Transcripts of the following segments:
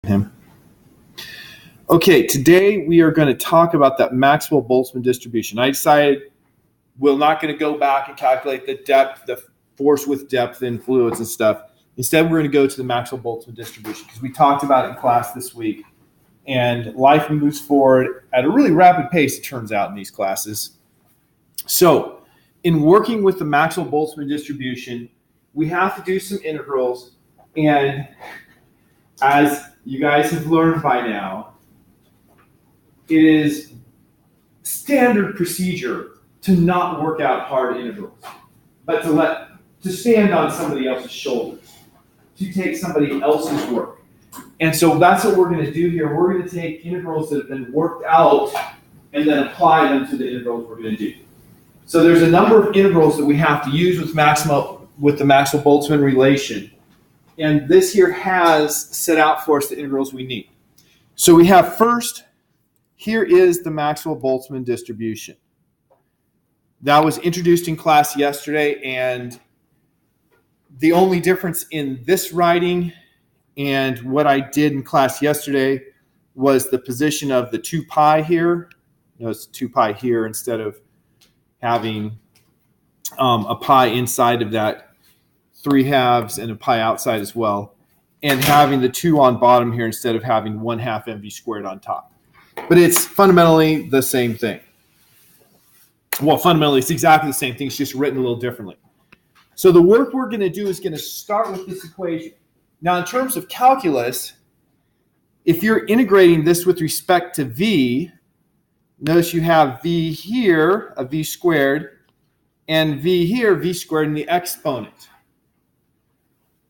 him. Okay, today we are going to talk about that Maxwell-Boltzmann distribution. I decided we're not going to go back and calculate the depth, the force with depth in fluids and stuff. Instead, we're going to go to the Maxwell-Boltzmann distribution because we talked about it in class this week. And life moves forward at a really rapid pace, it turns out, in these classes. So, in working with the Maxwell-Boltzmann distribution, we have to do some integrals. And as you guys have learned by now, it is standard procedure to not work out hard integrals, but to stand on somebody else's shoulders, to take somebody else's work. And so that's what we're going to do here. We're going to take integrals that have been worked out and then apply them to the integrals we're going to do. So there's a number of integrals that we have to use with the Maxwell-Boltzmann relation. And this here has set out for us the integrals we need. So we have first, here is the Maxwell-Boltzmann distribution. That was introduced in class yesterday, and the only difference in this writing and what I did in class yesterday was the position of the 2 pi here. Notice 2 pi here instead of having a pi inside of that 3/2 and a pi outside as well, and having the 2 on bottom here instead of having 1/2 mv squared on top. But it's fundamentally the same thing. Well, fundamentally, it's exactly the same thing. It's just written a little differently. So the work we're going to do is going to start with this equation. Now, in terms of calculus, if you're integrating this with respect to v, notice you have v here, a v squared, and v here, v squared in the exponent.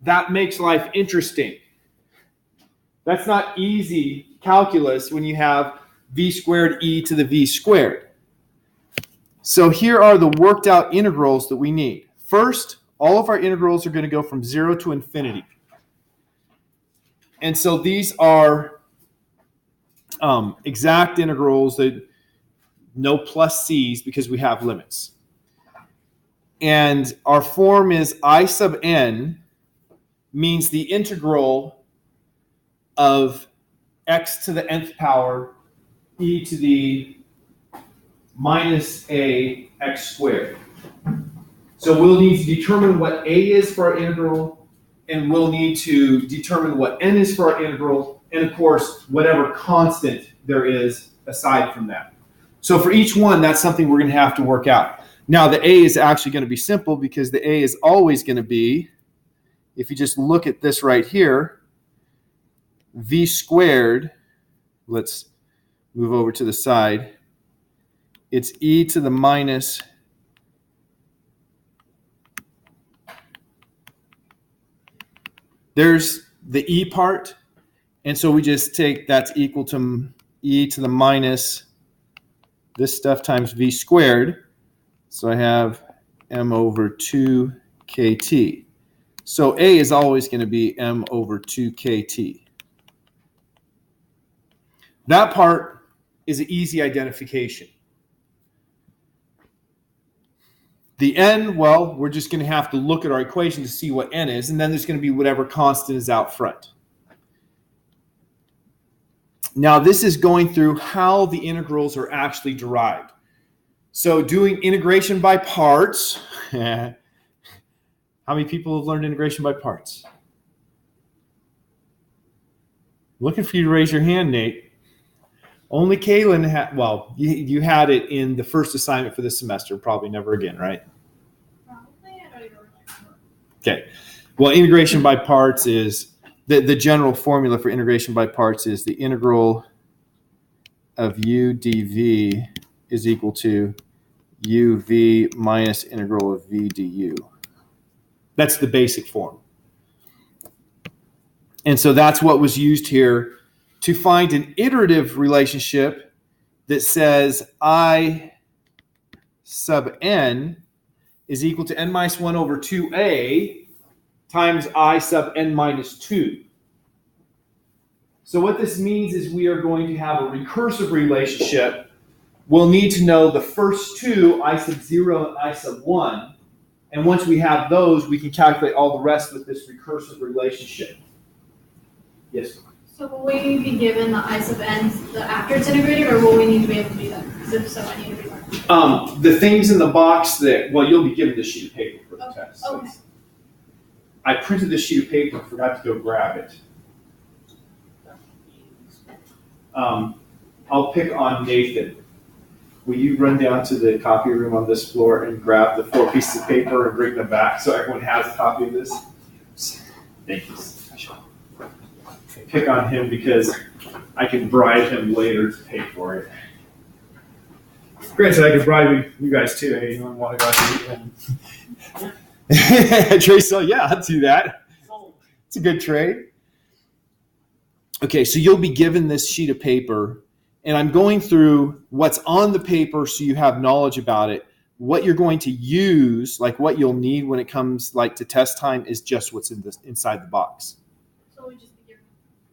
That makes life interesting. That's not easy calculus when you have v squared e to the v squared. So here are the worked out integrals that we need. First, all of our integrals are going to go from 0 to infinity. And so these are exact integrals, that no plus c's because we have limits. And our form is I sub n means the integral of x to the nth power e to the minus a x squared. So we'll need to determine what a is for our integral, and we'll need to determine what n is for our integral, and of course, whatever constant there is aside from that. So for each one, that's something we're going to have to work out. Now, the a is actually going to be simple because the a is always going to be, if you just look at this right here, v squared, let's move over to the side, it's e to the minus there's the e part, and so we just take that's equal to e to the minus this stuff times v squared. So I have m over 2 kt. So a is always going to be m over 2 kt. That part is an easy identification. The n, well, we're just going to have to look at our equation to see what n is, and then there's going to be whatever constant is out front. Now, this is going through how the integrals are actually derived. So doing integration by parts, how many people have learned integration by parts? Looking for you to raise your hand, Nate. Only Kaylin had, well, you had it in the first assignment for this semester, probably never again, right? Probably, I don't even remember. Okay. Well, integration by parts is, the general formula for integration by parts is the integral of u dv is equal to uv minus integral of v du. That's the basic form. And so that's what was used here to find an iterative relationship that says I sub n is equal to n minus 1 over 2a times I sub n minus 2. So what this means is we are going to have a recursive relationship. We'll need to know the first two, I sub 0 and I sub 1. And once we have those, we can calculate all the rest with this recursive relationship. Yes? So will we be given the I sub n after it's integrated, or will we need to be able to do that? Because if so, I need to be learning. The things in the box you'll be given the sheet of paper for the Okay. test. Okay. I printed the sheet of paper and forgot to go grab it. I'll pick on Nathan. Will you run down to the copy room on this floor and grab the 4 pieces of paper and bring them back so everyone has a copy of this? Thank you. I pick on him because I can bribe him later to pay for it. Granted, I could bribe you guys too. Hey, anyone want to go out to eat? Trace, yeah, I'll do that. It's a good trade. Okay, so you'll be given this sheet of paper, and I'm going through what's on the paper so you have knowledge about it. What you're going to use, like what you'll need when it comes like to test time, is just what's inside the box. So we just be given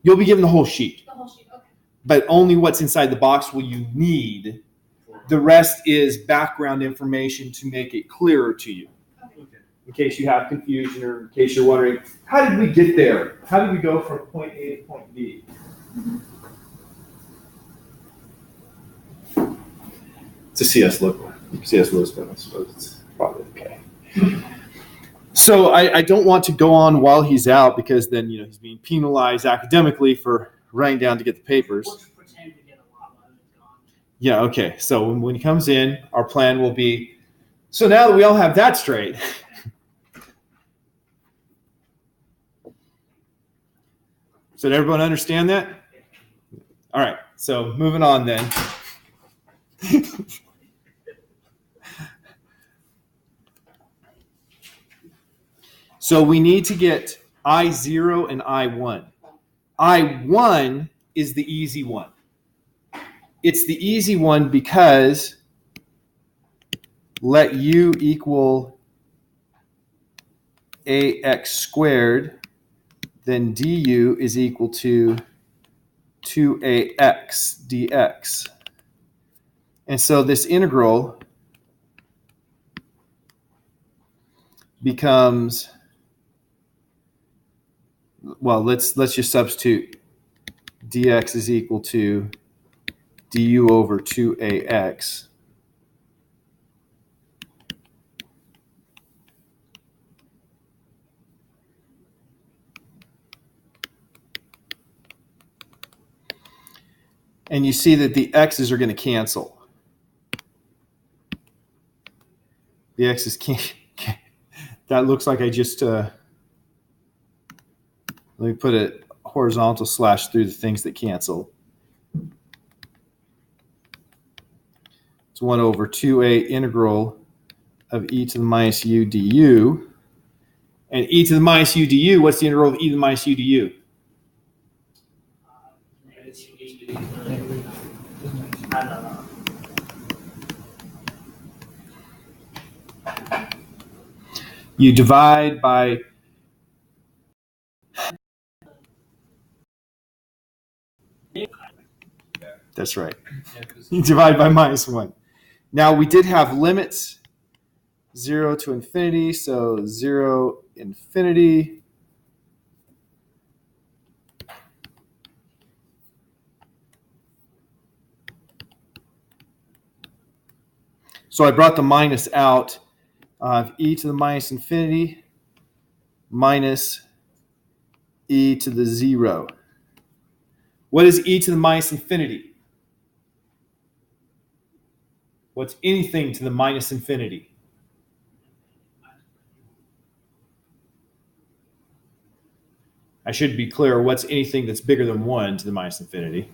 You'll be given the whole sheet. the whole sheet. Okay. But only what's inside the box will you need. The rest is background information to make it clearer to you. Okay. In case you have confusion or in case you're wondering, how did we get there? How did we go from point A to point B? It's a CS local. CS Lisbon, I suppose it's probably okay. So I don't want to go on while he's out because then he's being penalized academically for writing down to get the papers. We'll just pretend to get a lot while it's gone. Yeah, okay. So when he comes in, our plan will be, so now that we all have that straight. So did everyone understand that? All right, so moving on then. So we need to get I0 and I1. I1 is the easy one. It's the easy one because let u equal ax squared, then du is equal to 2ax dx. And so this integral becomes, well, let's just substitute dx is equal to du over 2ax. And you see that the x's are going to cancel. The x's can't. That looks like I just, let me put a horizontal slash through the things that cancel. It's 1 over 2a integral of e to the minus u du. And e to the minus u du, what's the integral of e to the minus u du? I don't know. You divide by that's right. You divide by minus 1. Now we did have limits 0 to infinity, so 0 infinity. So I brought the minus out of e to the minus infinity minus e to the 0. What is e to the minus infinity? What's anything to the minus infinity? I should be clear, what's anything that's bigger than 1 to the minus infinity?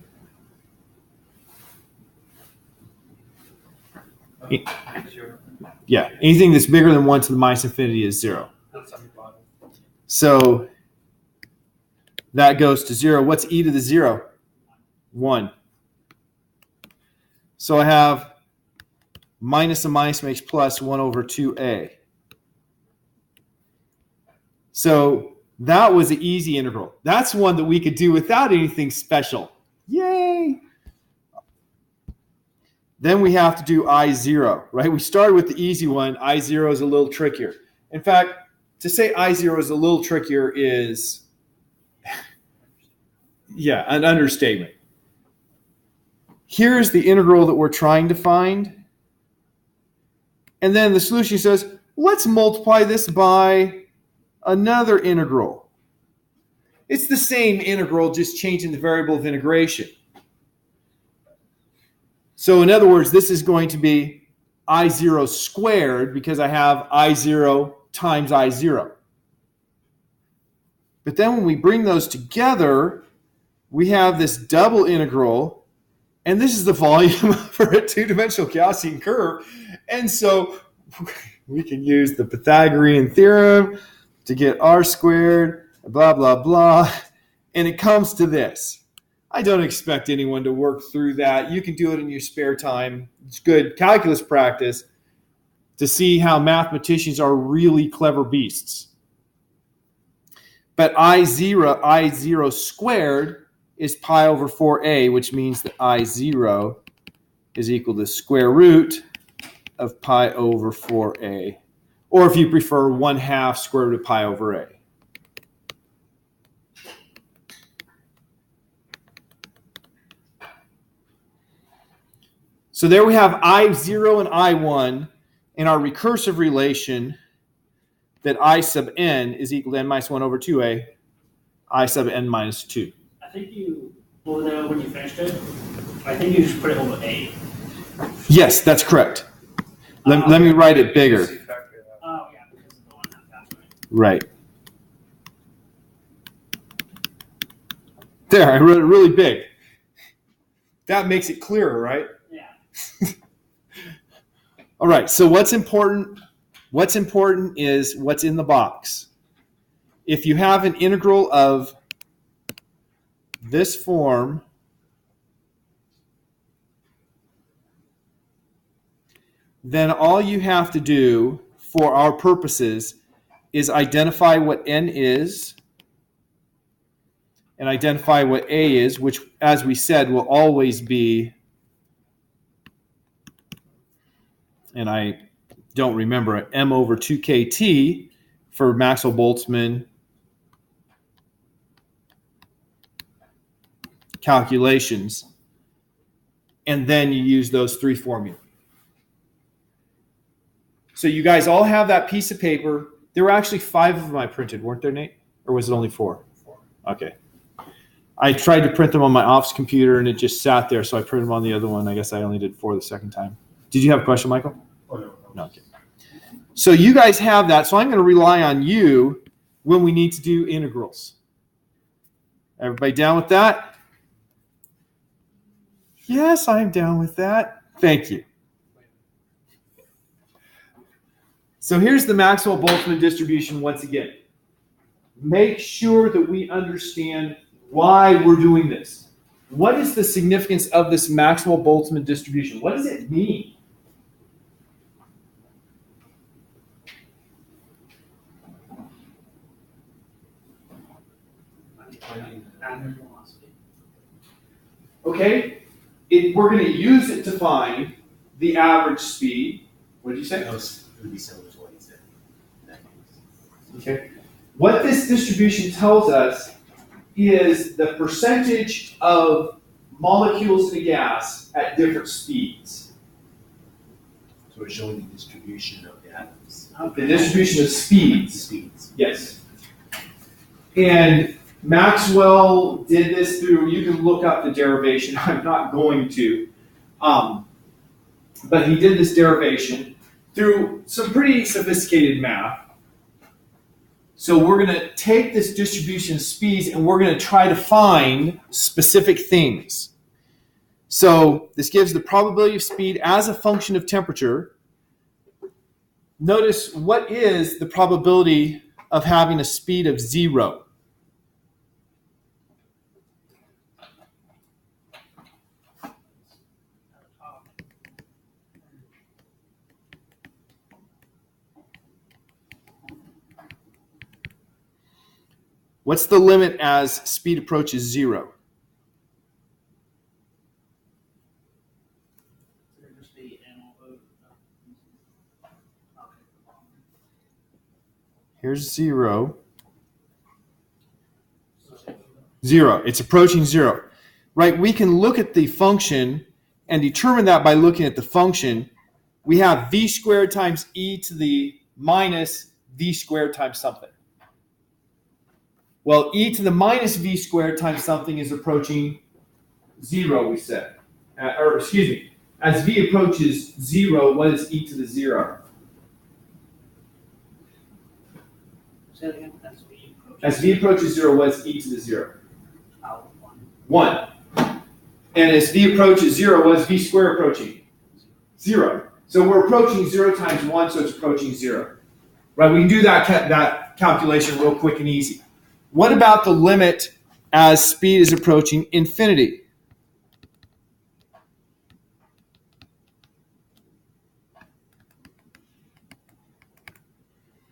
Yeah, anything that's bigger than 1 to the minus infinity is 0. So that goes to 0. What's e to the 0? 1. So I have minus and minus makes plus 1 over 2a. So that was an easy integral. That's one that we could do without anything special. Yay! Then we have to do I0, right? We started with the easy one. I0 is a little trickier. In fact, to say I0 is a little trickier is Yeah, an understatement. Here's the integral that we're trying to find. And then the solution says, let's multiply this by another integral. It's the same integral, just changing the variable of integration. So in other words, this is going to be I0 squared because I have I0 times I0. But then when we bring those together, we have this double integral, and this is the volume for a two-dimensional Gaussian curve. And so we can use the Pythagorean theorem to get r squared, blah, blah, blah. And it comes to this. I don't expect anyone to work through that. You can do it in your spare time. It's good calculus practice to see how mathematicians are really clever beasts. But I0 squared is pi over 4a, which means that I0 is equal to the square root of pi over 4a. Or if you prefer, 1/2 square root of pi over a. So there we have I0 and I1 in our recursive relation that I sub n is equal to n minus 1 over 2a, I sub n minus 2. I think you, well, though, when you finished it, I think you just put it over A. Yes, that's correct. Let me write it bigger. Oh, yeah, because of the one that's Right. There, I wrote it really big. That makes it clearer, right? Yeah. All right, so what's important? What's important is what's in the box. If you have an integral of this form, then all you have to do for our purposes is identify what n is and identify what a is, which, as we said, will always be, and I don't remember it, m over 2kt for Maxwell-Boltzmann calculations. And then you use those three formulas. So you guys all have that piece of paper. There were actually 5 of them I printed, weren't there, Nate? Or was it only 4? 4. Okay. I tried to print them on my office computer and it just sat there, so I printed them on the other one. I guess I only did 4 the second time. Did you have a question, Michael? Oh, no. No, okay. So you guys have that, so I'm going to rely on you when we need to do integrals. Everybody down with that? Yes, I'm down with that. Thank you. So here's the Maxwell-Boltzmann distribution once again. Make sure that we understand why we're doing this. What is the significance of this Maxwell-Boltzmann distribution? What does it mean? Okay, we're going to use it to find the average speed. What did you say? It would be similar to what he said. Okay. What this distribution tells us is the percentage of molecules in a gas at different speeds. So we're showing the distribution of the atoms. The distribution of speeds. Speeds. Yes. And Maxwell did this through, you can look up the derivation, I'm not going to. But he did this derivation through some pretty sophisticated math. So we're going to take this distribution of speeds and we're going to try to find specific things. So this gives the probability of speed as a function of temperature. Notice, what is the probability of having a speed of 0? What's the limit as speed approaches 0? Here's 0. 0. It's approaching 0. Right? We can look at the function and determine that by looking at the function. We have v squared times e to the minus v squared times something. Well, e to the minus v squared times something is approaching 0, we said. Or excuse me, as v approaches 0, what is e to the 0? Say that again. That's V approaches. As v approaches 0, what is e to the 0? 1. 1. And as v approaches 0, what is v squared approaching? 0. So we're approaching 0 times 1, so it's approaching 0. Right? We can do that calculation real quick and easy. What about the limit as speed is approaching infinity?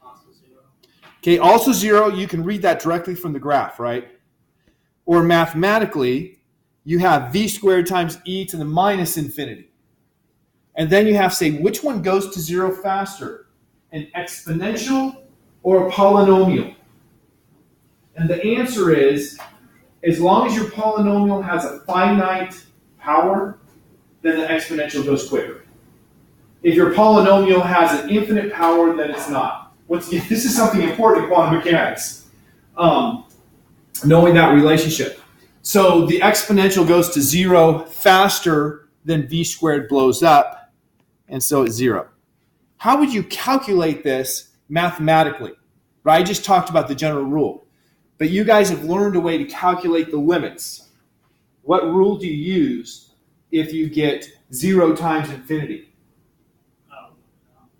Also 0. Okay, also 0, you can read that directly from the graph, right? Or mathematically, you have v squared times e to the minus infinity. And then you have to say, which one goes to 0 faster? An exponential or a polynomial? And the answer is, as long as your polynomial has a finite power, then the exponential goes quicker. If your polynomial has an infinite power, then it's not. This is something important in quantum mechanics, knowing that relationship. So the exponential goes to 0 faster than v squared blows up, and so it's 0. How would you calculate this mathematically? Right? I just talked about the general rule. But you guys have learned a way to calculate the limits. What rule do you use if you get 0 times infinity?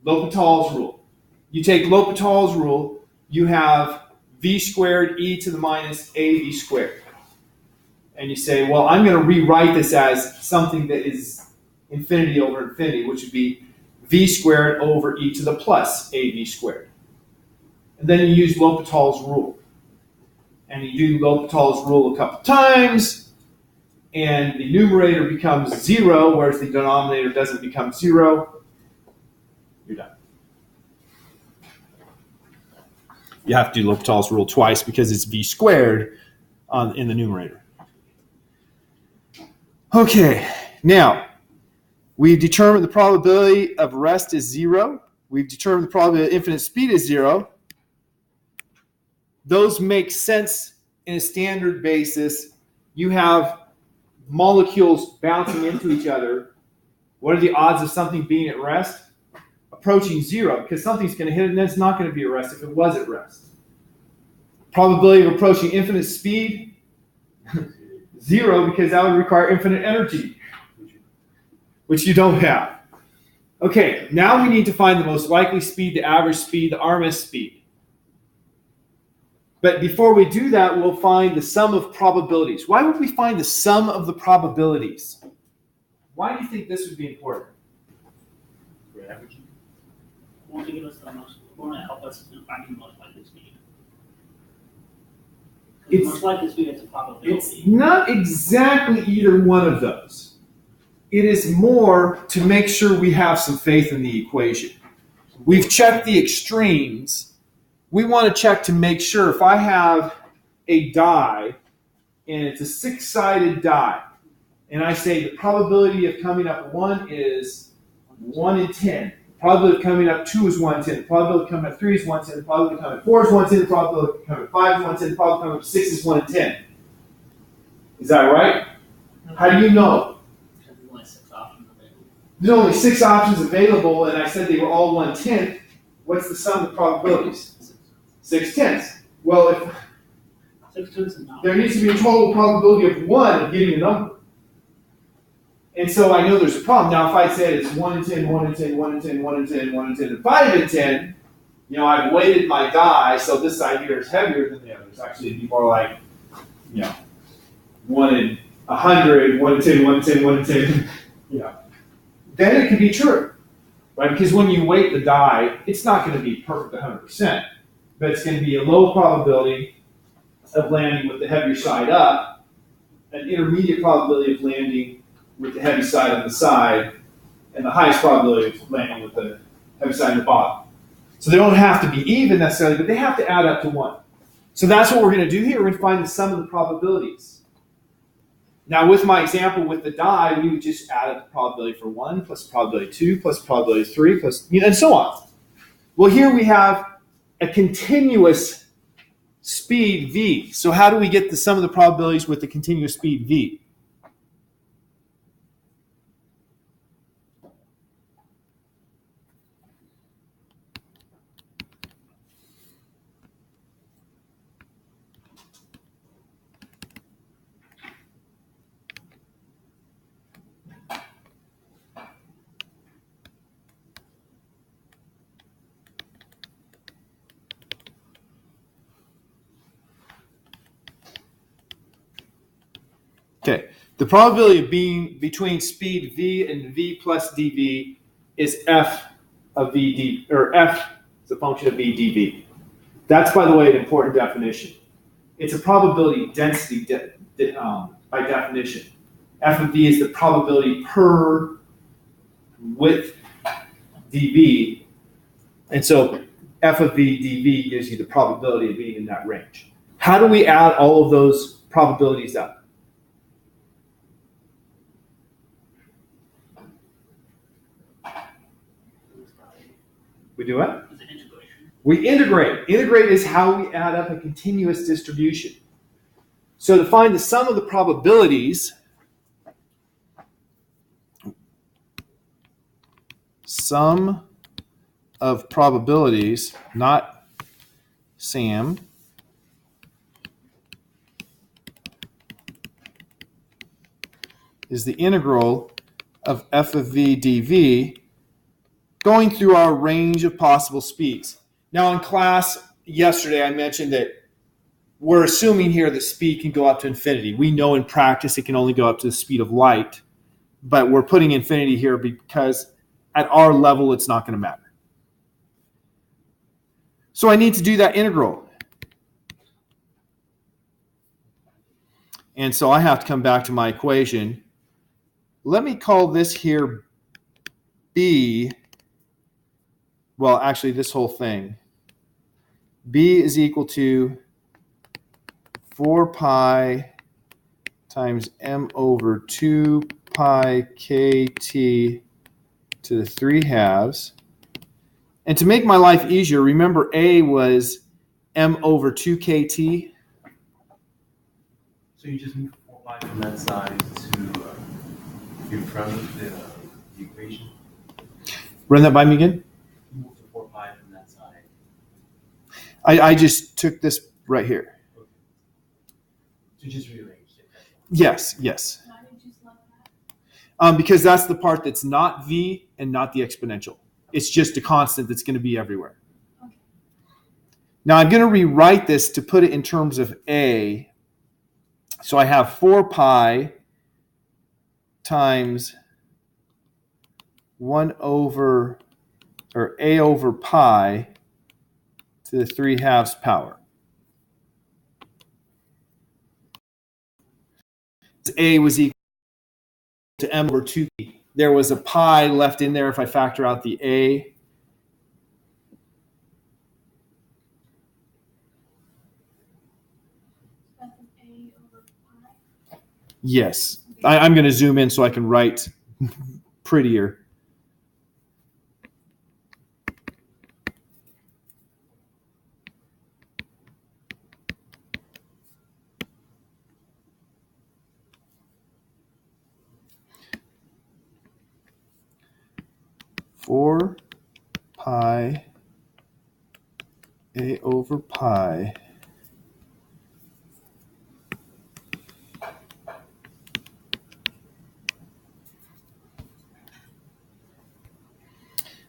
L'Hopital's rule. You take L'Hopital's rule, you have v squared e to the minus av squared. And you say, well, I'm going to rewrite this as something that is infinity over infinity, which would be v squared over e to the plus av squared. And then you use L'Hopital's rule. And you do L'Hopital's rule a couple times, and the numerator becomes 0, whereas the denominator doesn't become 0. You're done. You have to do L'Hopital's rule twice because it's v squared in the numerator. Okay, now we've determined the probability of rest is 0. We've determined the probability of infinite speed is 0. Those make sense in a standard basis. You have molecules bouncing into each other. What are the odds of something being at rest? Approaching 0, because something's going to hit it and then it's not going to be at rest if it was at rest. Probability of approaching infinite speed? 0, because that would require infinite energy, which you don't have. Okay, now we need to find the most likely speed, the average speed, the RMS speed. But before we do that, we'll find the sum of probabilities. Why would we find the sum of the probabilities? Why do you think this would be important? For averaging. Want to give us the most, want to help us in finding the most likely speed. The It's- most likely speed is a probability. It's not exactly either one of those. It is more to make sure we have some faith in the equation. We've checked the extremes. We want to check to make sure if I have a die and it's a 6-sided die, and I say the probability of coming up 1 is 1 in 10. The probability of coming up 2 is 1 in 10. The probability of coming up 3 is 1 in 10. The probability of coming up 4 is 1 in 10. The probability of coming up 5 is 1 in 10. The probability of coming up 6 is 1 in 10. Is that right? How do you know? Because there's only 6 options available. There's only 6 options available, and I said they were all 1/10. What's the sum of probabilities? 6/10. Well, if 6 tenths is not. there needs to be a total probability of 1 of getting a number. And so I know there's a problem. Now, if I said it's 1 in 10, 1 in 10, 1 in 10, 1 in 10, 1 in 10, and 5 in 10, I've weighted my die, so this side here is heavier than the others. Actually, it'd be more like, 1 in 100, 1 in 10, 1 in 10, 1 in 10. Then it could be true, right? Because when you weight the die, it's not going to be perfect 100%, but it's going to be a low probability of landing with the heavier side up, an intermediate probability of landing with the heavy side on the side, and the highest probability of landing with the heavy side on the bottom. So they don't have to be even necessarily, but they have to add up to 1. So that's what we're going to do here. We're going to find the sum of the probabilities. Now, with my example with the die, we would just add up the probability for 1 plus probability 2 plus probability 3 plus, and so on. Well, here we have a continuous speed v. So how do we get the sum of the probabilities with the continuous speed v? Okay, the probability of being between speed v and v plus dv is f of v d, or f is a function of v dv. That's, by the way, an important definition. It's a probability density by definition. F of v is the probability per width dv, and so f of v dv gives you the probability of being in that range. How do we add all of those probabilities up? We do what? It's an integration. We integrate. Integrate is how we add up a continuous distribution. So to find the sum of the probabilities, sum of probabilities, not SAM, is the integral of f of v dv going through our range of possible speeds. Now in class yesterday I mentioned that we're assuming here that speed can go up to infinity. We know in practice it can only go up to the speed of light, but we're putting infinity here because at our level it's not going to matter. So I need to do that integral. And so I have to come back to my equation. Let me call this here b. Well, actually, this whole thing. B is equal to 4 pi times m over 2 pi kt to the 3 halves. And to make my life easier, remember A was m over 2 kt. So you just move 4 pi from that side to in front of the equation? Run that by me again. Move the 4 pi from that side. I just took this right here. Okay. So just rearrange it. Yes, yes. Why did you select that? Because that's the part that's not v and not the exponential. It's just a constant that's going to be everywhere. Okay. Now I'm going to rewrite this to put it in terms of A. So I have 4 pi times 1 over, or A over pi to the 3 halves power. A was equal to m over 2. There was a pi left in there if I factor out the A. That's an A over pi. Yes. I'm going to zoom in so I can write prettier. Four pi A over pi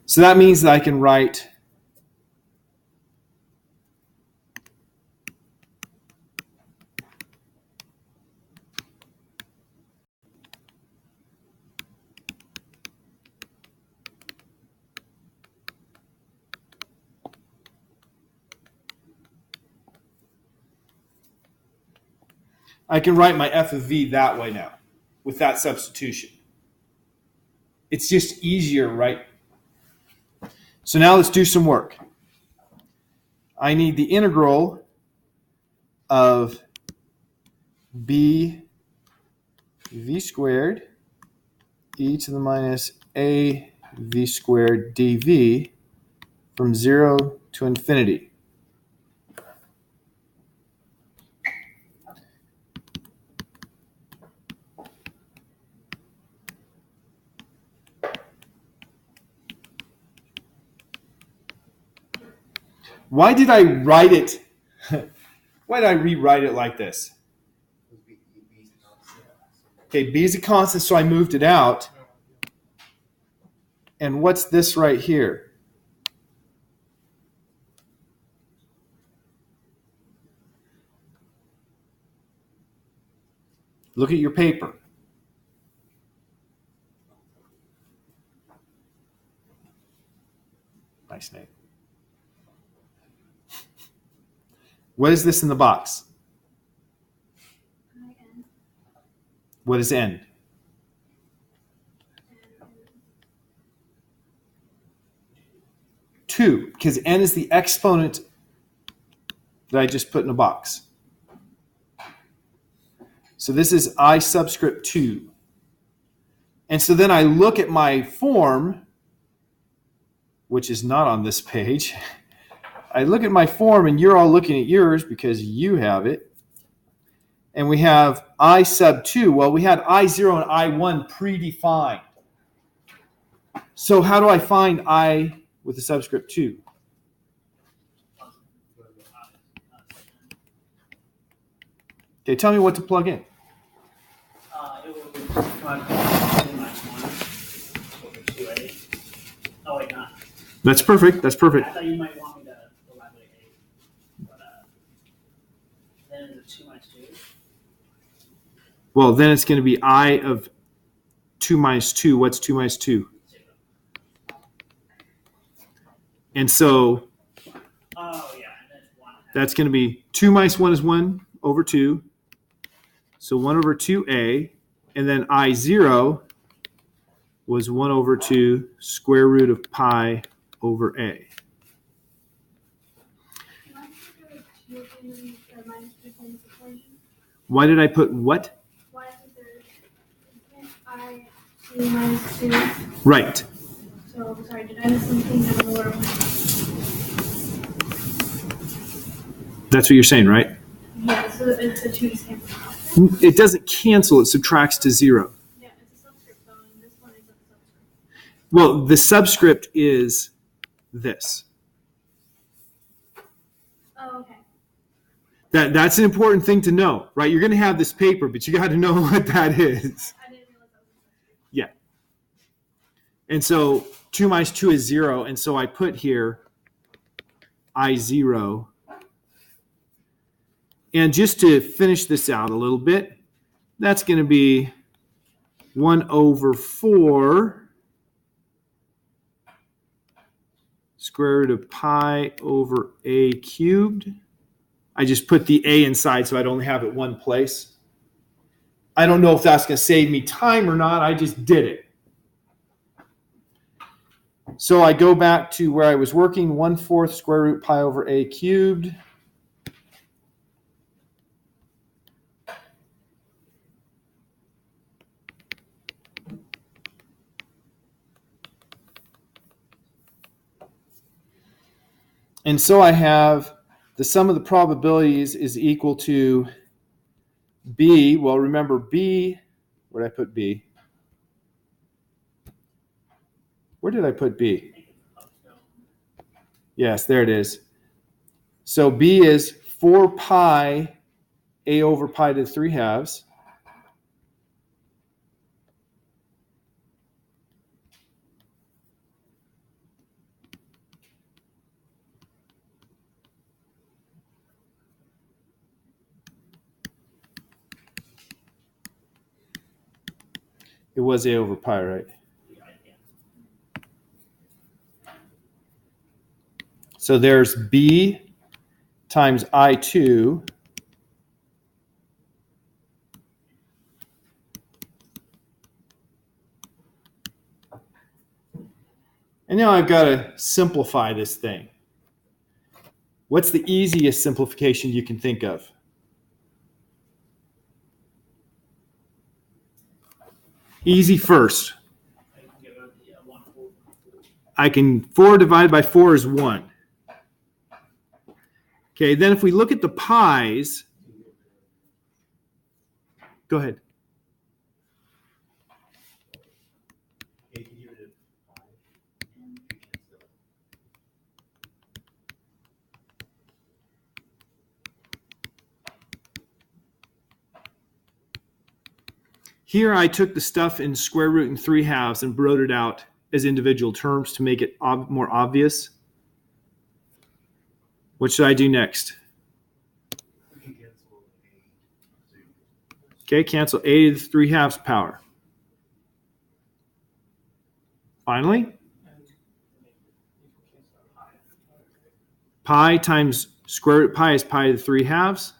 so that means that I can write my f of v that way now with that substitution. It's just easier, right? So now let's do some work. I need the integral of b v squared e to the minus a v squared dv from 0 to infinity. Why did I write it? Why did I rewrite it like this? Okay, b is a constant, so I moved it out. And what's this right here? Look at your paper. Nice name. What is this in the box? What is n? 2, because n is the exponent that I just put in a box. So this is I subscript 2. And so then I look at my form, which is not on this page. I look at my form, and you're all looking at yours because you have it. And we have I sub 2. Well, we had I0 and I1 predefined. So how do I find I with the subscript 2? Okay, tell me what to plug in. It will come out 2 minus 1 over 2a. Oh, wait, not. That's perfect. That's perfect. I thought you might want me to elaborate a. But then it's 2 minus 2. Well, then it's going to be I of 2 minus 2. What's 2 minus 2? 0. And so Oh, yeah, and then it's 1. that's going to be 2 minus 1 is 1 over 2. So 1 over 2a. And then I0 was 1 over 2 square root of pi over a. Why did I put what? Why isn't there I 2 minus 2? Right. So, sorry, did I miss something down the road? That's what you're saying, right? Yeah, so it's the 2 just cancels out. It doesn't cancel. It subtracts to 0. Yeah, it's a subscript though, and this one isn't a subscript. Well, the subscript is this. Oh, okay. That's an important thing to know, right? You're going to have this paper, but you got to know what that is. I didn't realize that was a subscript. Yeah. And so 2 minus 2 is 0. And so I put here I0. And just to finish this out a little bit, that's going to be 1 over 4 square root of pi over a cubed. I just put the a inside so I'd only have it one place. I don't know if that's going to save me time or not. I just did it. So I go back to where I was working, 1/4 square root pi over a cubed. And so I have the sum of the probabilities is equal to B. Well, remember B, where did I put B? Where did I put B? Yes, there it is. So B is 4 pi a over pi to the 3/2. It was a over pi, right? So there's B times I2 and now I've got to simplify this thing. What's the easiest simplification you can think of? Easy first. I can give it the 1 4. I can 4 divided by 4 is 1. Okay, then if we look at the pi's, go ahead. Here I took the stuff in square root and 3/2 and wrote it out as individual terms to make it more obvious. What should I do next? Okay, cancel a to the 3/2 power. Finally, pi times square root pi is pi to the 3/2.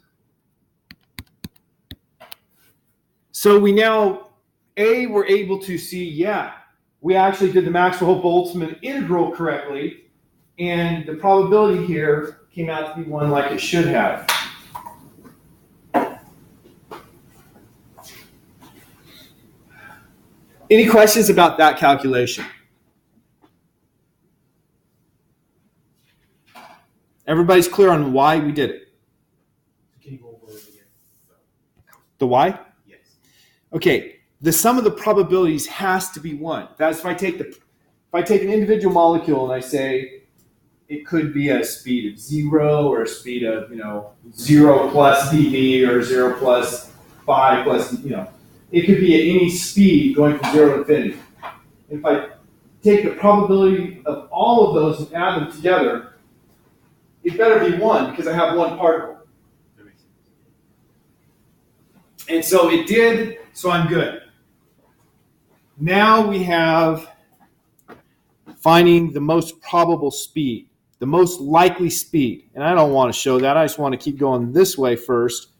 So we now, we're able to see, we actually did the Maxwell-Boltzmann integral correctly, and the probability here came out to be 1 like it should have. Any questions about that calculation? Everybody's clear on why we did it? Can you go over it again? The why? Yes. Okay, the sum of the probabilities has to be 1. That's if I take an individual molecule and I say it could be a speed of 0 or a speed of 0 plus dV or 0 plus 5 plus it could be at any speed going from 0 to infinity. And if I take the probability of all of those and add them together, it better be 1 because I have 1 particle. And so it did, so I'm good. Now we have finding the most probable speed, the most likely speed. And I don't want to show that. I just want to keep going this way first.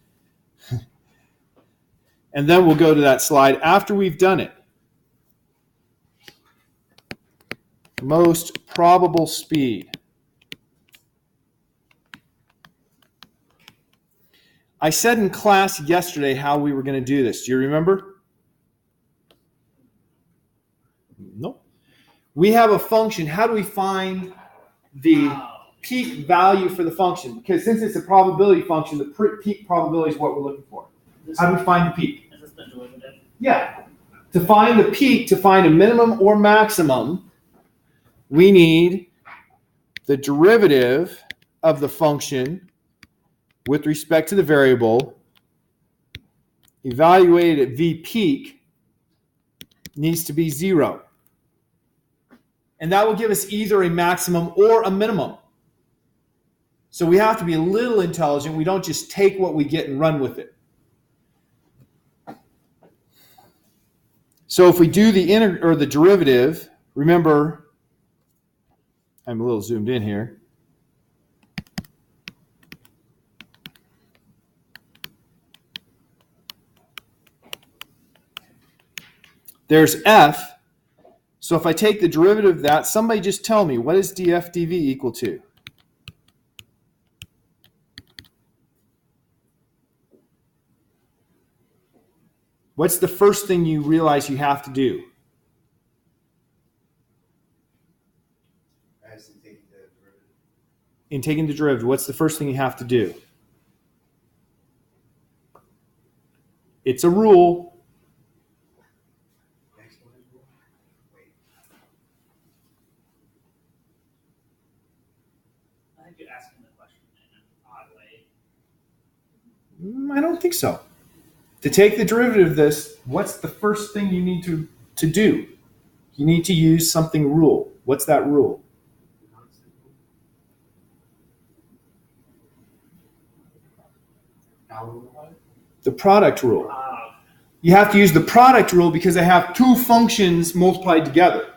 And then we'll go to that slide after we've done it. Most probable speed. I said in class yesterday how we were going to do this. Do you remember? Nope. We have a function. How do we find the peak value for the function? Because since it's a probability function, the peak probability is what we're looking for. How do we find the peak? Is this the derivative? Yeah. To find the peak, to find a minimum or maximum, we need the derivative of the function with respect to the variable evaluated at v peak needs to be 0. And that will give us either a maximum or a minimum. So we have to be a little intelligent. We don't just take what we get and run with it. So if we do the derivative, remember, I'm a little zoomed in here. There's f. So if I take the derivative of that, somebody just tell me, what is df dv equal to? What's the first thing you realize you have to do? In taking the derivative, what's the first thing you have to do? It's a rule. I think you're asking the question in an odd way. I don't think so. To take the derivative of this, what's the first thing you need to do? You need to use something rule. What's that rule? The product rule. You have to use the product rule because I have two functions multiplied together.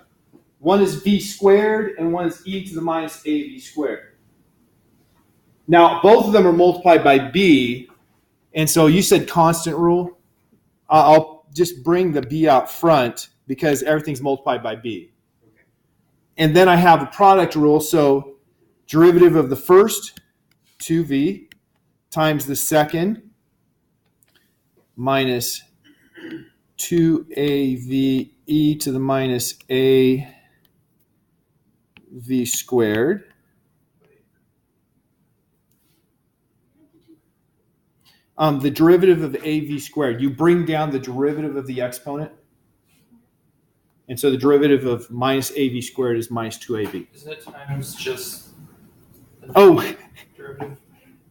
One is v squared and one is e to the minus av squared. Now, both of them are multiplied by b, and so you said constant rule. I'll just bring the b out front because everything's multiplied by b. And then I have a product rule, so derivative of the first, 2v, times the second, minus 2AV e to the minus AV squared. The derivative of AV squared. You bring down the derivative of the exponent. And so the derivative of minus AV squared is minus 2AV. Isn't it times just Oh, derivative?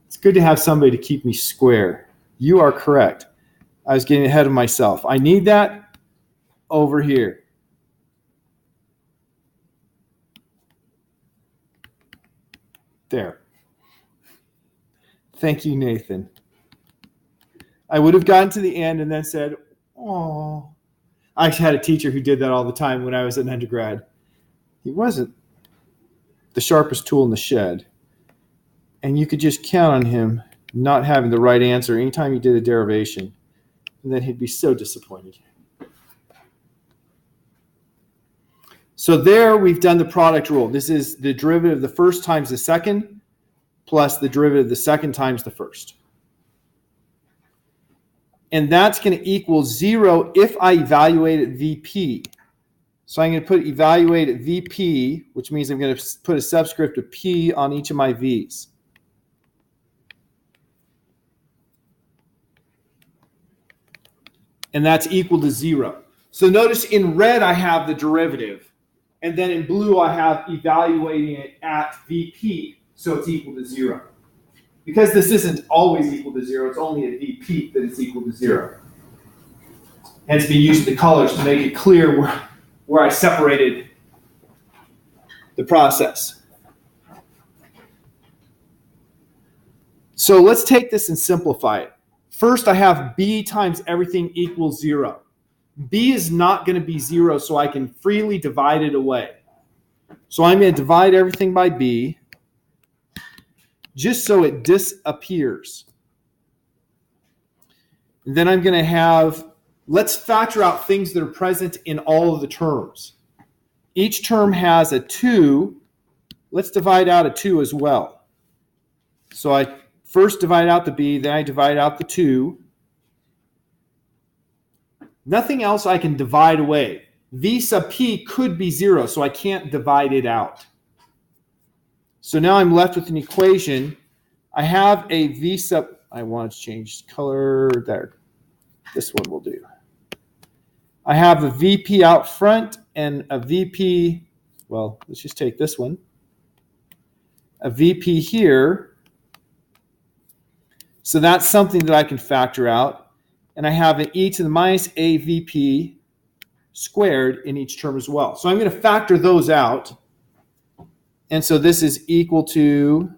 it's good to have somebody to keep me square. You are correct. I was getting ahead of myself. I need that over here. There. Thank you, Nathan. I would have gotten to the end and then said, oh. I had a teacher who did that all the time when I was an undergrad. He wasn't the sharpest tool in the shed. And you could just count on him not having the right answer anytime he did a derivation. And then he'd be so disappointed. So there we've done the product rule. This is the derivative of the first times the second plus the derivative of the second times the first. And that's going to equal 0 if I evaluate at VP. So I'm going to put evaluate at VP, which means I'm going to put a subscript of P on each of my V's. And that's equal to 0. So notice in red I have the derivative. And then in blue I have evaluating it at VP. So it's equal to 0. Because this isn't always equal to 0, it's only at VP that it's equal to 0. Hence, we use the colors to make it clear where I separated the process. So let's take this and simplify it. First, I have B times everything equals 0. B is not going to be 0, so I can freely divide it away. So I'm going to divide everything by B, just so it disappears. And then I'm going to have, let's factor out things that are present in all of the terms. Each term has a 2. Let's divide out a 2 as well. So I first divide out the B, then I divide out the 2. Nothing else I can divide away. V sub P could be 0, so I can't divide it out. So now I'm left with an equation. I have a V sub, I want to change color there. This one will do. I have a VP out front and a VP, well, let's just take this one. A VP here. So that's something that I can factor out. And I have an e to the minus AVP squared in each term as well. So I'm going to factor those out. And so this is equal to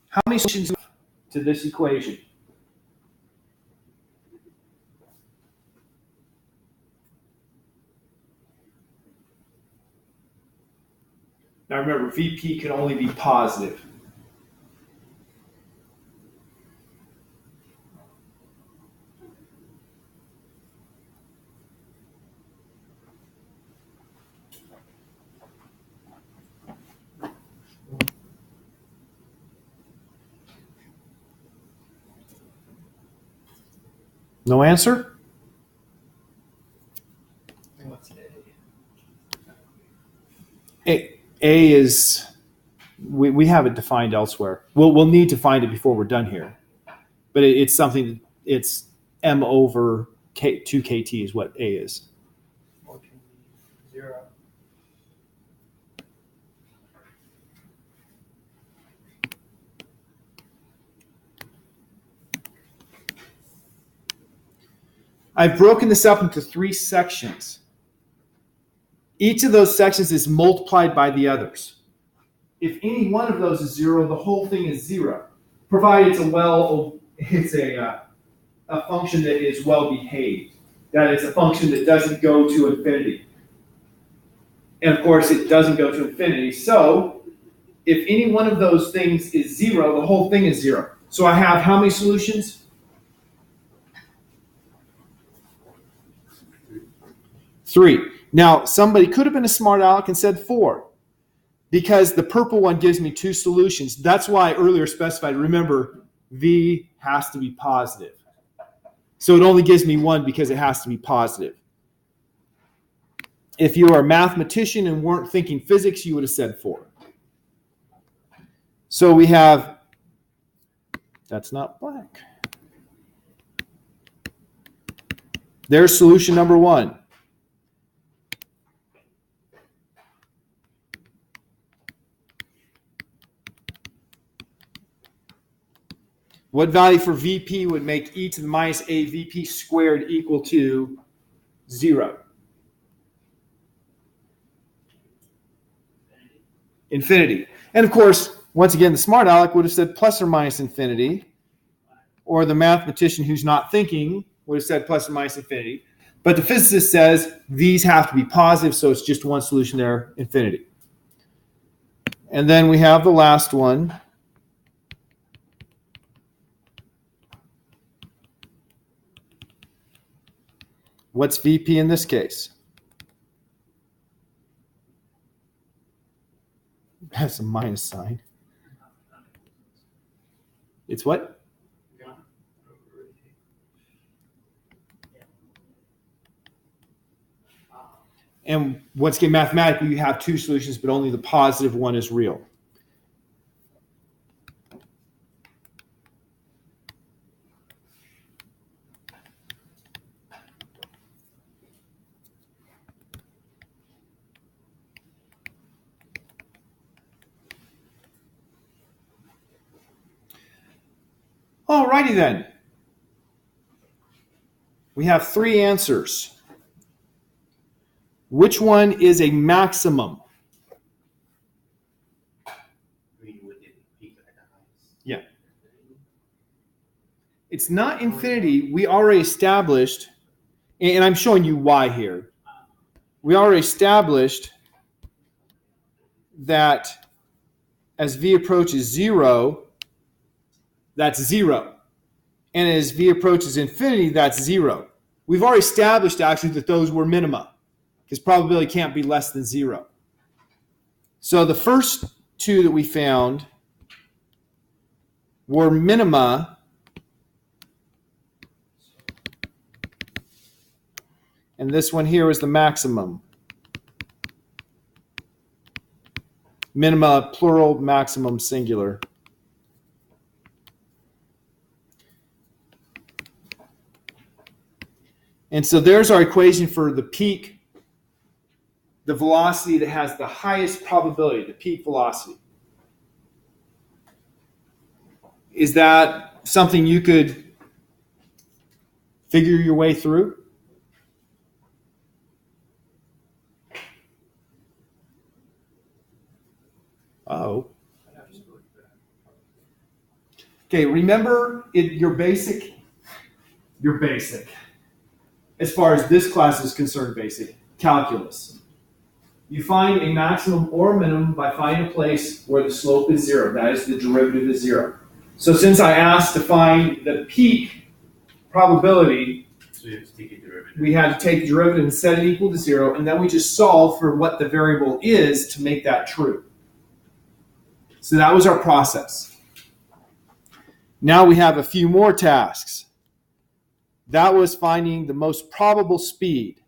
how many solutions to this equation? Now remember, VP can only be positive. No answer? What's A is, we have it defined elsewhere. We'll need to find it before we're done here. But it's something, it's M over 2KT is what A is. 0. I've broken this up into 3 sections. Each of those sections is multiplied by the others. If any one of those is 0, the whole thing is 0, provided it's a function that is well behaved. That is a function that doesn't go to infinity. And of course, it doesn't go to infinity. So if any one of those things is 0, the whole thing is 0. So I have how many solutions? 3. Now, somebody could have been a smart aleck and said 4, because the purple one gives me 2 solutions. That's why I earlier specified, remember, V has to be positive. So it only gives me 1 because it has to be positive. If you are a mathematician and weren't thinking physics, you would have said 4. So we have, that's not black. There's solution number 1. What value for VP would make e to the minus a VP squared equal to 0? Infinity. And of course, once again, the smart aleck would have said plus or minus infinity, or the mathematician who's not thinking would have said plus or minus infinity. But the physicist says these have to be positive, so it's just one solution there, infinity. And then we have the last one. What's VP in this case? It has a minus sign. It's what? And once again, mathematically, you have 2 solutions, but only the positive one is real. Alrighty then. We have 3 answers. Which one is a maximum? Yeah. It's not infinity. We already established, and I'm showing you why here. We already established that as V approaches 0, that's 0. And as V approaches infinity, that's 0. We've already established, actually, that those were minima, because probability can't be less than 0. So the first 2 that we found were minima, and this one here is the maximum. Minima, plural, maximum, singular. And so there's our equation for the peak, the velocity that has the highest probability, the peak velocity. Is that something you could figure your way through? Uh-oh. Okay, remember your basic. As far as this class is concerned, basic calculus. You find a maximum or minimum by finding a place where the slope is 0. That is, the derivative is 0. So since I asked to find the peak probability, So you have to take a derivative. we had to take the derivative and set it equal to 0, and then we just solve for what the variable is to make that true. So that was our process. Now we have a few more tasks. That was finding the most probable speed.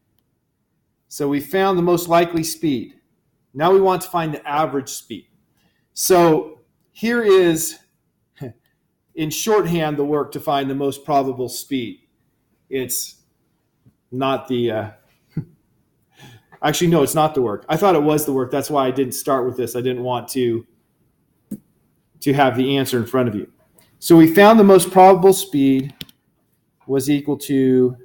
So we found the most likely speed. Now we want to find the average speed. So here is, in shorthand, the work to find the most probable speed. It's not the... Actually, no, it's not the work. I thought it was the work. That's why I didn't start with this. I didn't want to have the answer in front of you. So we found the most probable speed was equal to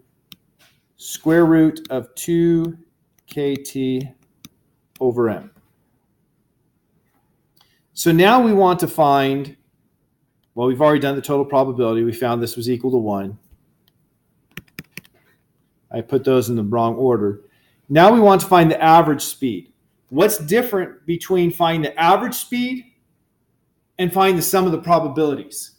square root of 2 kt over m. So now we want to find, well, we've already done the total probability. We found this was equal to 1. I put those in the wrong order. Now we want to find the average speed. What's different between find the average speed and find the sum of the probabilities?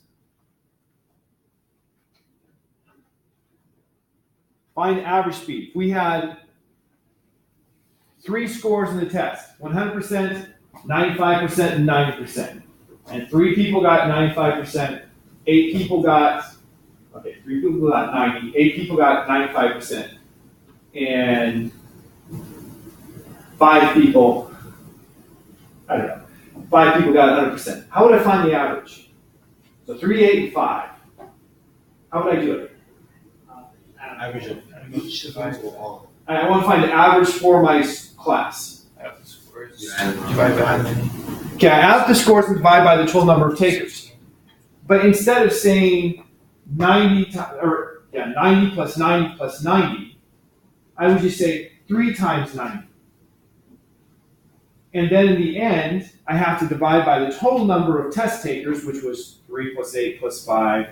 Find the average speed. We had 3 scores in the test, 100%, 95%, and 90%. And 3 people got 95%, 8 people got, 3 people got 90, 8 people got 95%, and 5 people, I don't know, 5 people got 100%. How would I find the average? So 3, 8, and 5. How would I do it? Average of each divide all. I want to find the average for my class. Divide by how many? Okay, I add up the scores and divide by the total number of takers. But instead of saying 90 plus 90 plus 90, I would just say 3 times 90. And then in the end, I have to divide by the total number of test takers, which was 3 plus 8 plus 5,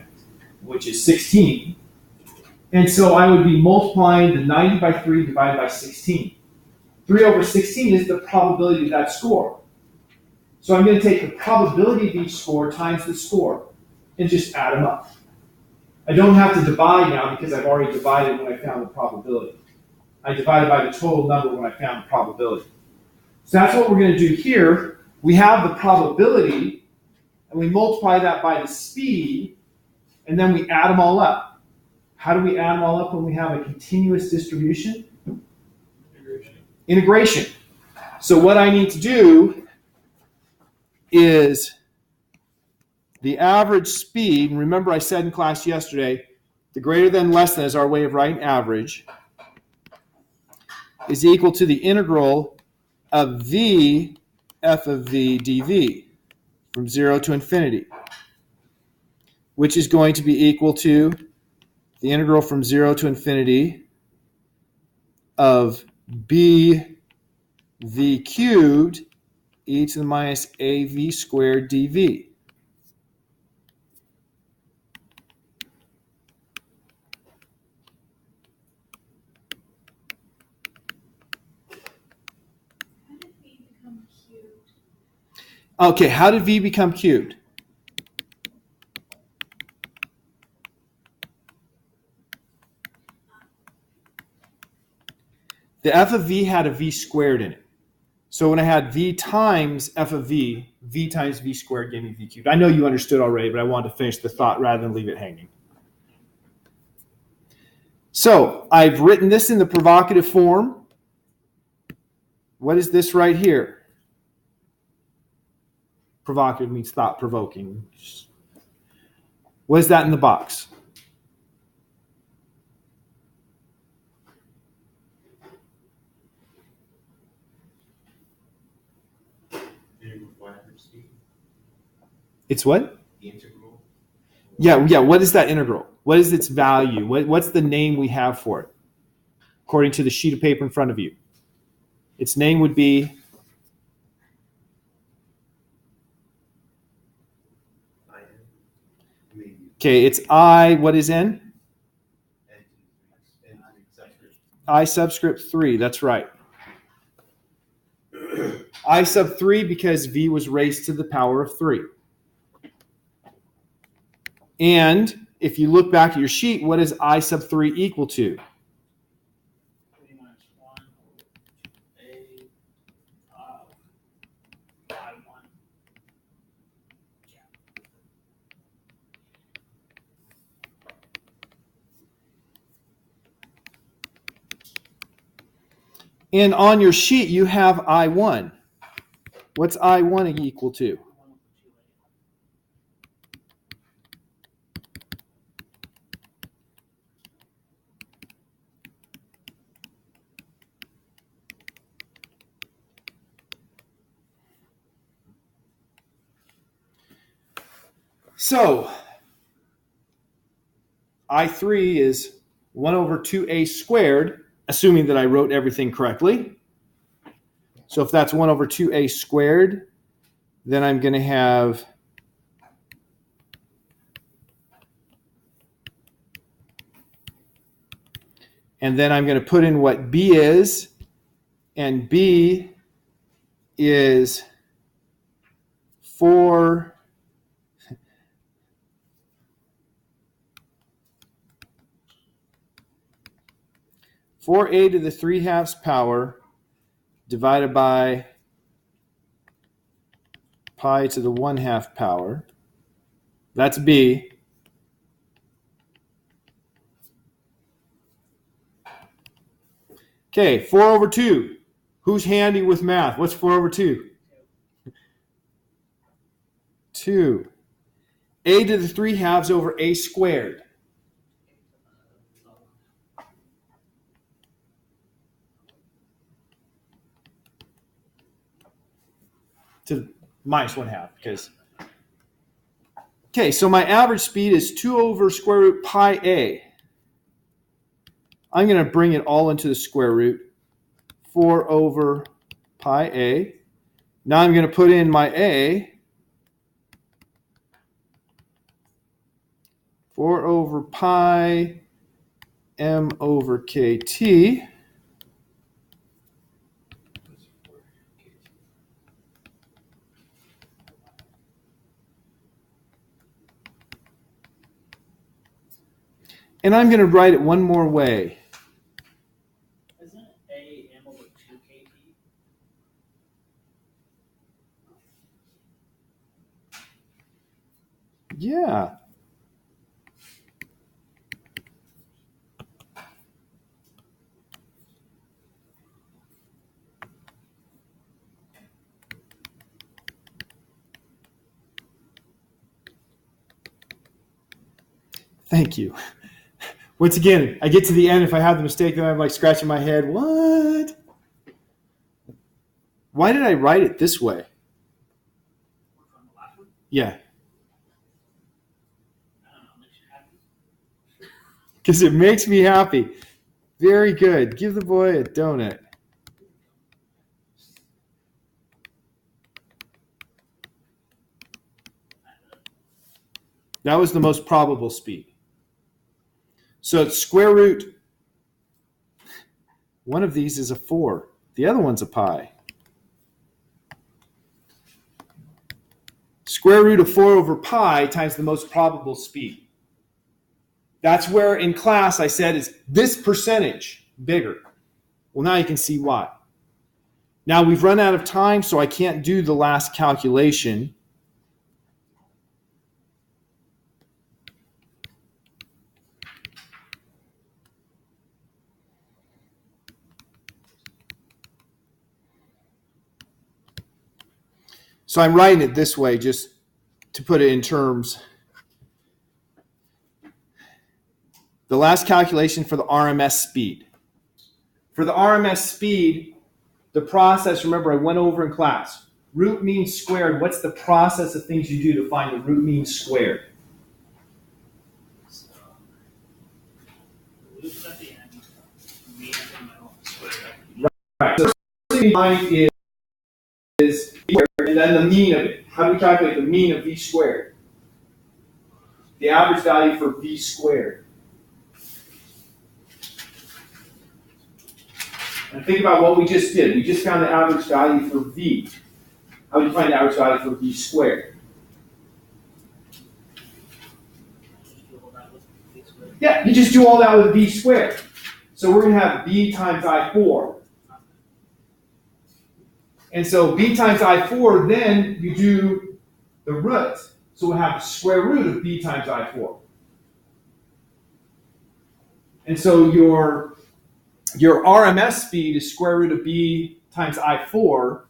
which is 16. And so I would be multiplying the 90 by 3 divided by 16. 3 over 16 is the probability of that score. So I'm going to take the probability of each score times the score and just add them up. I don't have to divide now because I've already divided when I found the probability. I divided by the total number when I found the probability. So that's what we're going to do here. We have the probability, and we multiply that by the speed, and then we add them all up. How do we add them all up when we have a continuous distribution? Integration. So what I need to do is the average speed, and remember I said in class yesterday, the greater than less than is our way of writing average, is equal to the integral of v f of v dv from 0 to infinity, which is going to be equal to the integral from 0 to infinity of b v cubed e to the minus av squared dv. Okay, how did v become cubed? The f of v had a v squared in it. So when I had v times f of v, v times v squared gave me v cubed. I know you understood already, but I wanted to finish the thought rather than leave it hanging. So I've written this in the provocative form. What is this right here? Provocative means thought-provoking. What is that in the box? It's what? The integral. Yeah. What is that integral? What is its value? What's the name we have for it? According to the sheet of paper in front of you. Its name would be? Okay, it's I, what is n? I subscript 3, that's right. I sub 3 because v was raised to the power of 3. And if you look back at your sheet, what is I sub 3 equal to? Pretty much 1 over 2a I1. And on your sheet, you have I1. What's I1 equal to? 1 over 2a. So, I3 is 1 over 2a squared, assuming that I wrote everything correctly. So if that's 1 over 2a squared, then I'm going to have and then I'm going to put in what b is, and b is 4 4a to the 3/2 power divided by pi to the 1/2 power. That's B. Okay, 4 over 2. Who's handy with math? What's 4 over 2? 2. A to the 3/2 over a squared. To minus 1/2 because. Okay, so my average speed is 2 over square root pi a. I'm going to bring it all into the square root. 4 over pi a. Now I'm going to put in my a. 4 over pi m over kt. And I'm going to write it one more way. Isn't A m over 2 kt? Yeah. Thank you. Once again, I get to the end. If I have the mistake, then I'm like scratching my head. What? Why did I write it this way? From the last one? Yeah, I don't know, makes you happy. because it makes me happy. Very good. Give the boy a donut. That was the most probable speed. So it's square root. One of these is a 4. The other one's a pi. Square root of 4 over pi times the most probable speed. That's where in class I said is this percentage bigger. Well, now you can see why. Now we've run out of time, so I can't do the last calculation. So I'm writing it this way just to put it in terms. The last calculation for the RMS speed. For the RMS speed, the process, remember I went over in class. Root mean squared, what's the process of things you do to find the root mean squared? So, root at the end, mean at the middle, square at the Right. So the first thing in mind is squared, and then the mean of it. How do we calculate the mean of v squared? The average value for v squared. And think about what we just did. We just found the average value for v. How would you find the average value for v squared? Yeah, you just do all that with v squared. So we're going to have b times I4. And so b times I4, then you do the root. So we'll have the square root of b times I4. And so your RMS speed is square root of b times I4.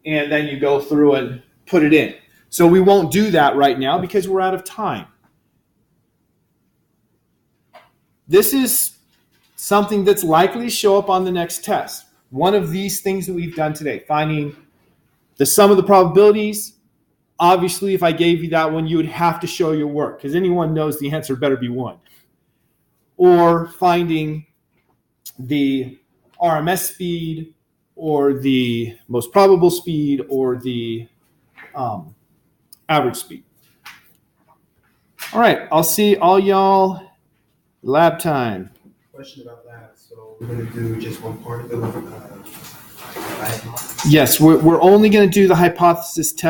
And then you go through and put it in. So we won't do that right now because we're out of time. This is something that's likely to show up on the next test. One of these things that we've done today, finding the sum of the probabilities. Obviously, if I gave you that one, you would have to show your work because anyone knows the answer better be 1. Or finding the RMS speed or the most probable speed or the average speed. All right, I'll see all y'all lab time. Question about that. So we're going to do just one part of the Yes, we're only going to do the hypothesis test.